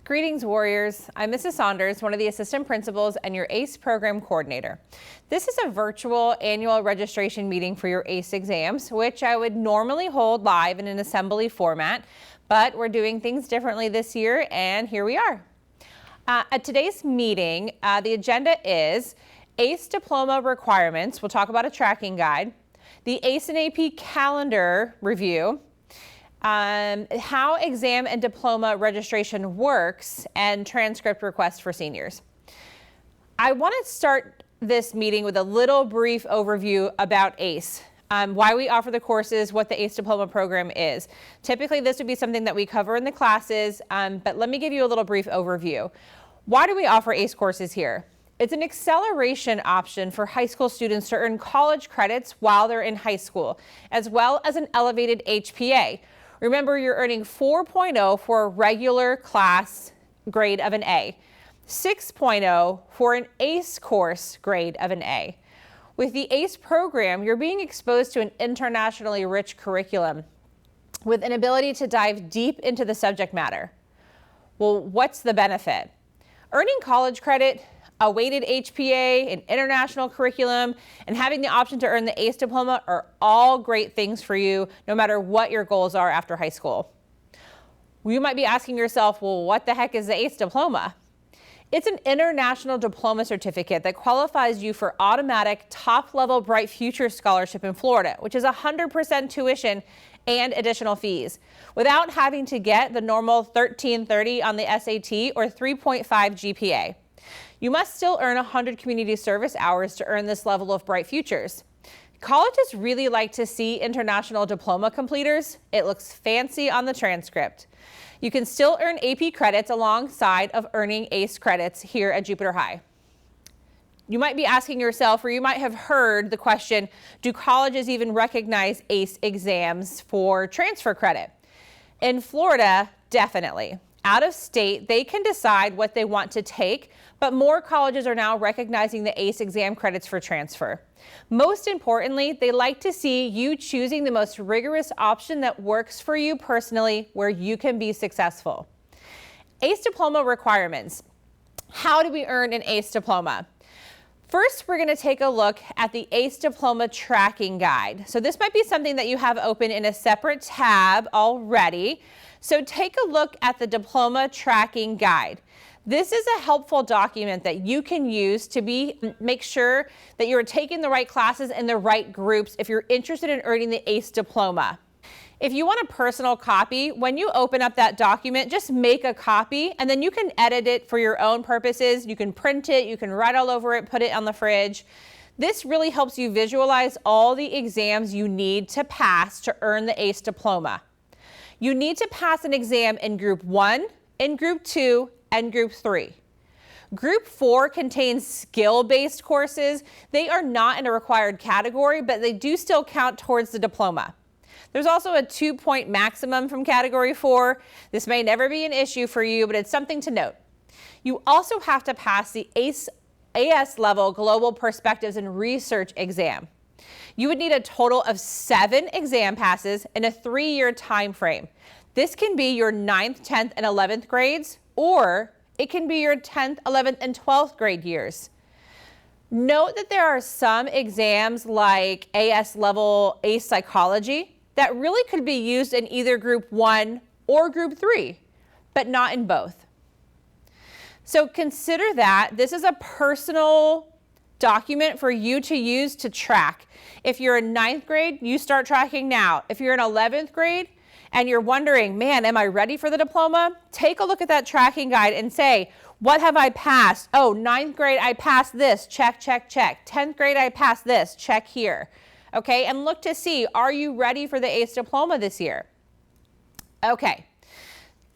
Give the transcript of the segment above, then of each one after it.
Greetings, Warriors. I'm Mrs. Saunders, one of the assistant principals and your AICE program coordinator. This is a virtual annual registration meeting for your AICE exams, which I would normally hold live in an assembly format, but we're doing things differently this year, and here we are. At today's meeting, the agenda is AICE diploma requirements. We'll talk about a tracking guide, the AICE and AP calendar review, how exam and diploma registration works, and transcript requests for seniors. I want to start this meeting with a little brief overview about AICE, why we offer the courses, what the AICE diploma program is. Typically, this would be something that we cover in the classes, but let me give you a little brief overview. Why do we offer AICE courses here? It's an acceleration option for high school students to earn college credits while they're in high school, as well as an elevated HPA. Remember, you're earning 4.0 for a regular class grade of an A, 6.0 for an AICE course grade of an A. With the AICE program, you're being exposed to an internationally rich curriculum with an ability to dive deep into the subject matter. Well, what's the benefit? Earning college credit, a weighted HPA, an international curriculum, and having the option to earn the AICE diploma are all great things for you, no matter what your goals are after high school. You might be asking yourself, well, what the heck is the AICE diploma? It's an international diploma certificate that qualifies you for automatic top-level Bright Future Scholarship in Florida, which is 100% tuition and additional fees, without having to get the normal 1330 on the SAT or 3.5 GPA. You must still earn 100 community service hours to earn this level of Bright Futures. Colleges really like to see international diploma completers. It looks fancy on the transcript. You can still earn AP credits alongside of earning AICE credits here at Jupiter High. You might be asking yourself, or you might have heard the question, do colleges even recognize AICE exams for transfer credit? In Florida, definitely. Out of state, they can decide what they want to take, but more colleges are now recognizing the AICE exam credits for transfer. Most importantly, they like to see you choosing the most rigorous option that works for you personally, where you can be successful. AICE diploma requirements. How do we earn an AICE diploma? First, we're going to take a look at the AICE diploma tracking guide. So this might be something that you have open in a separate tab already. So take a look at the diploma tracking guide. This is a helpful document that you can use to make sure that you're taking the right classes in the right groups if you're interested in earning the AICE diploma. If you want a personal copy, when you open up that document, just make a copy and then you can edit it for your own purposes. You can print it, you can write all over it, put it on the fridge. This really helps you visualize all the exams you need to pass to earn the AICE diploma. You need to pass an exam in Group 1, in Group 2, and Group 3. Group 4 contains skill-based courses. They are not in a required category, but they do still count towards the diploma. There's also a 2-point maximum from Category 4. This may never be an issue for you, but it's something to note. You also have to pass the AS level Global Perspectives and Research exam. You would need a total of 7 exam passes in a 3-year time frame. This can be your 9th, 10th, and 11th grades, or it can be your 10th, 11th, and 12th grade years. Note that there are some exams like AS level AICE Psychology that really could be used in either Group 1 or Group 3, but not in both. So consider that this is a personal document for you to use to track. If you're in 9th grade, you start tracking now. If you're in 11th grade and you're wondering, man, am I ready for the diploma? Take a look at that tracking guide and say, what have I passed? Oh, 9th grade, I passed this, check, check, check. 10th grade, I passed this, check here. Okay, and look to see, are you ready for the AICE diploma this year? Okay,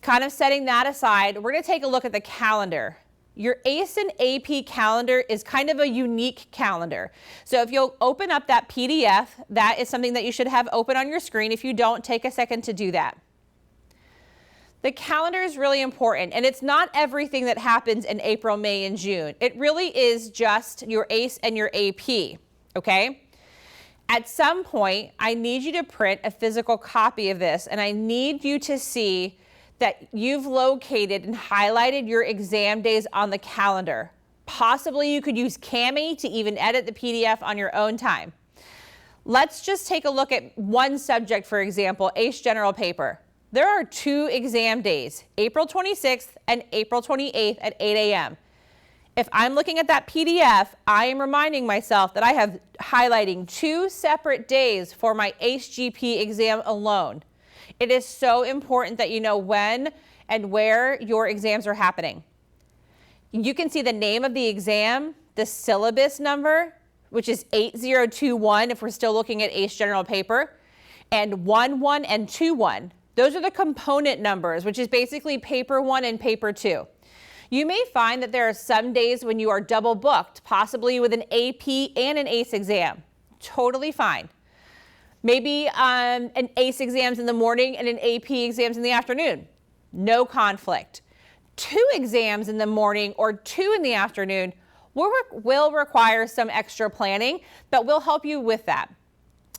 kind of setting that aside, we're gonna take a look at the calendar. Your AICE and AP calendar is kind of a unique calendar. So if you'll open up that PDF, that is something that you should have open on your screen. If you don't, take a second to do that. The calendar is really important, and it's not everything that happens in April, May, and June. It really is just your AICE and your AP, okay? At some point, I need you to print a physical copy of this, and I need you to see that you've located and highlighted your exam days on the calendar. Possibly you could use Cami to even edit the PDF on your own time. Let's just take a look at one subject, for example, AICE General Paper. There are 2 exam days, April 26th and April 28th at 8 a.m. If I'm looking at that PDF, I am reminding myself that I have highlighting 2 separate days for my AICE GP exam alone. It is so important that you know when and where your exams are happening. You can see the name of the exam, the syllabus number, which is 8021 if we're still looking at AICE General Paper, and 11 and 21. Those are the component numbers, which is basically paper 1 and paper 2. You may find that there are some days when you are double booked, possibly with an AP and an AICE exam. Totally fine. Maybe an AICE exams in the morning and an AP exams in the afternoon. No conflict. 2 exams in the morning or 2 in the afternoon will require some extra planning, but we'll help you with that.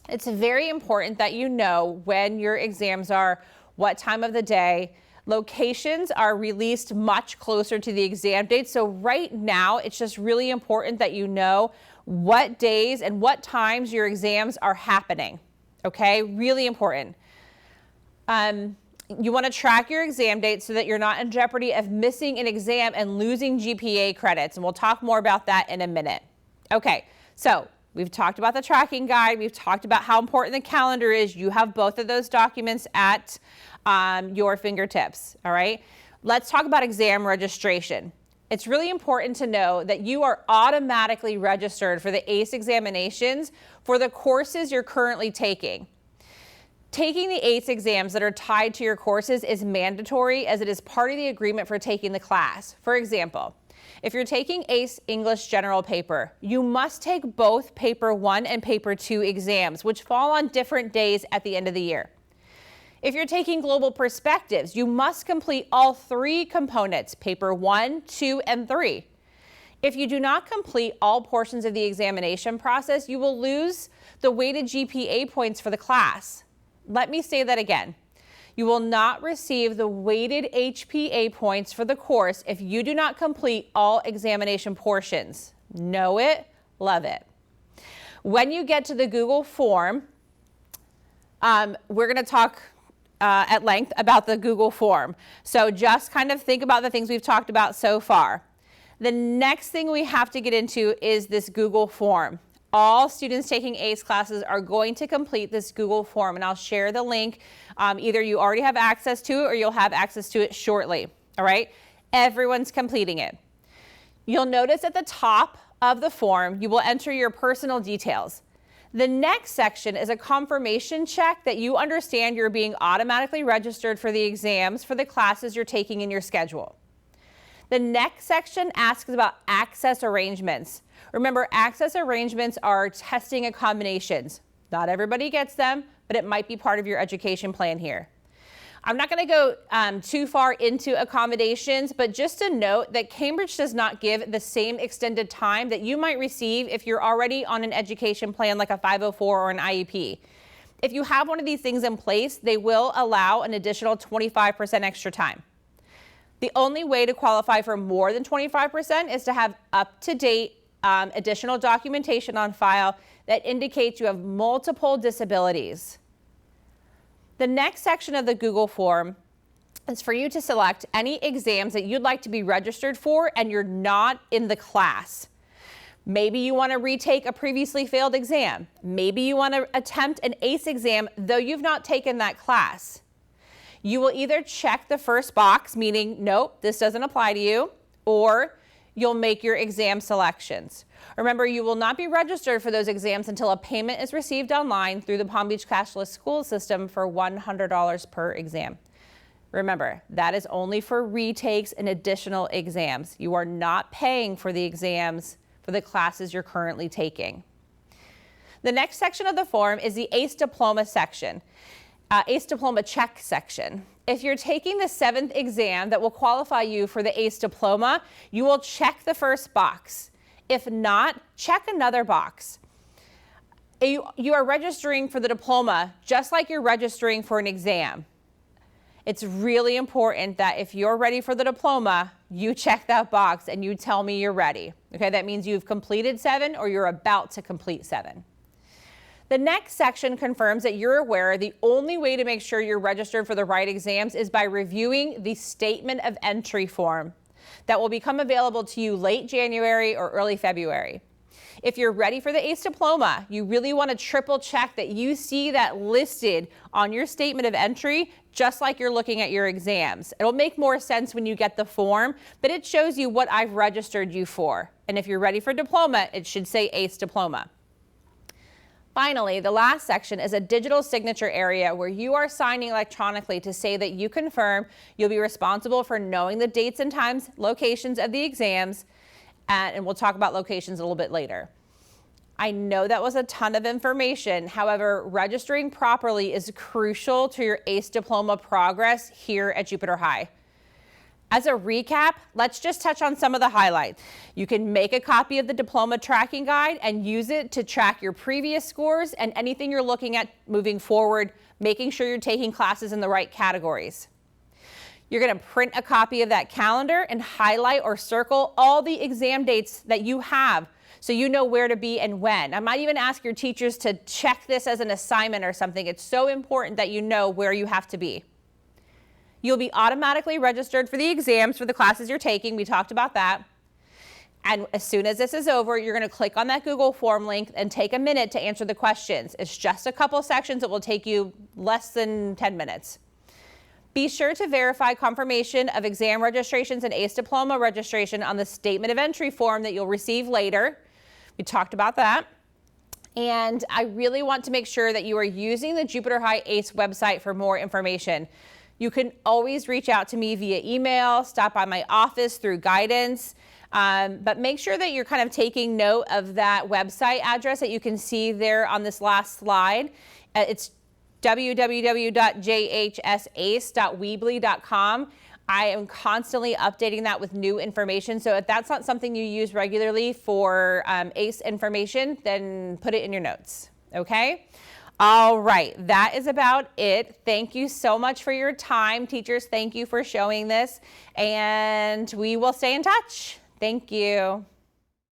It's very important that you know when your exams are, what time of the day. Locations are released much closer to the exam date. So right now, it's just really important that you know what days and what times your exams are happening. Okay, really important. You want to track your exam dates so that you're not in jeopardy of missing an exam and losing GPA credits. And we'll talk more about that in a minute. Okay, so we've talked about the tracking guide. We've talked about how important the calendar is. You have both of those documents at your fingertips, all right? Let's talk about exam registration. It's really important to know that you are automatically registered for the AICE examinations for the courses you're currently taking. Taking the AICE exams that are tied to your courses is mandatory as it is part of the agreement for taking the class. For example, if you're taking AICE English General Paper, you must take both Paper 1 and Paper 2 exams, which fall on different days at the end of the year. If you're taking Global Perspectives, you must complete all 3 components, Paper 1, 2, and 3. If you do not complete all portions of the examination process, you will lose the weighted GPA points for the class. Let me say that again. You will not receive the weighted HPA points for the course if you do not complete all examination portions. Know it, love it. When you get to the Google form, we're going to talk at length about the Google form. So just kind of think about the things we've talked about so far. The next thing we have to get into is this Google form. All students taking AICE classes are going to complete this Google form, and I'll share the link. Either you already have access to it or you'll have access to it shortly, all right? Everyone's completing it. You'll notice at the top of the form, you will enter your personal details. The next section is a confirmation check that you understand you're being automatically registered for the exams for the classes you're taking in your schedule. The next section asks about access arrangements. Remember, access arrangements are testing accommodations. Not everybody gets them, but it might be part of your education plan here. I'm not going to go too far into accommodations, but just a note that Cambridge does not give the same extended time that you might receive if you're already on an education plan like a 504 or an IEP. If you have one of these things in place, they will allow an additional 25% extra time. The only way to qualify for more than 25% is to have up-to-date additional documentation on file that indicates you have multiple disabilities. The next section of the Google form is for you to select any exams that you'd like to be registered for and you're not in the class. Maybe you want to retake a previously failed exam. Maybe you want to attempt an AICE exam, though you've not taken that class. You will either check the first box, meaning, nope, this doesn't apply to you, or you'll make your exam selections. Remember, you will not be registered for those exams until a payment is received online through the Palm Beach Cashless School System for $100 per exam. Remember, that is only for retakes and additional exams. You are not paying for the exams for the classes you're currently taking. The next section of the form is the AICE Diploma section, AICE Diploma check section. If you're taking the 7th exam that will qualify you for the AICE Diploma, you will check the first box. If not, check another box. You are registering for the diploma just like you're registering for an exam. It's really important that if you're ready for the diploma, you check that box and you tell me you're ready. Okay, that means you've completed 7 or you're about to complete 7. The next section confirms that you're aware the only way to make sure you're registered for the right exams is by reviewing the statement of entry form that will become available to you late January or early February. If you're ready for the AICE diploma, you really want to triple check that you see that listed on your statement of entry, just like you're looking at your exams. It'll make more sense when you get the form, but it shows you what I've registered you for. And if you're ready for diploma, it should say AICE diploma. Finally, the last section is a digital signature area where you are signing electronically to say that you confirm you'll be responsible for knowing the dates and times, locations of the exams, and we'll talk about locations a little bit later. I know that was a ton of information. However, registering properly is crucial to your AICE diploma progress here at Jupiter High. As a recap, let's just touch on some of the highlights. You can make a copy of the diploma tracking guide and use it to track your previous scores and anything you're looking at moving forward, making sure you're taking classes in the right categories. You're going to print a copy of that calendar and highlight or circle all the exam dates that you have so you know where to be and when. I might even ask your teachers to check this as an assignment or something. It's so important that you know where you have to be. You'll be automatically registered for the exams for the classes you're taking. We talked about that. And as soon as this is over, you're going to click on that Google form link and take a minute to answer the questions. It's just a couple sections. It will take you less than 10 minutes. Be sure to verify confirmation of exam registrations and AICE diploma registration on the statement of entry form that you'll receive later. We talked about that. And I really want to make sure that you are using the Jupiter High AICE website for more information. You can always reach out to me via email, stop by my office through guidance, but make sure that you're kind of taking note of that website address that you can see there on this last slide. It's www.jhsace.weebly.com. I am constantly updating that with new information. So if that's not something you use regularly for AICE information, then put it in your notes, okay? All right, that is about it. Thank you so much for your time. Teachers, thank you for showing this, and we will stay in touch. Thank you.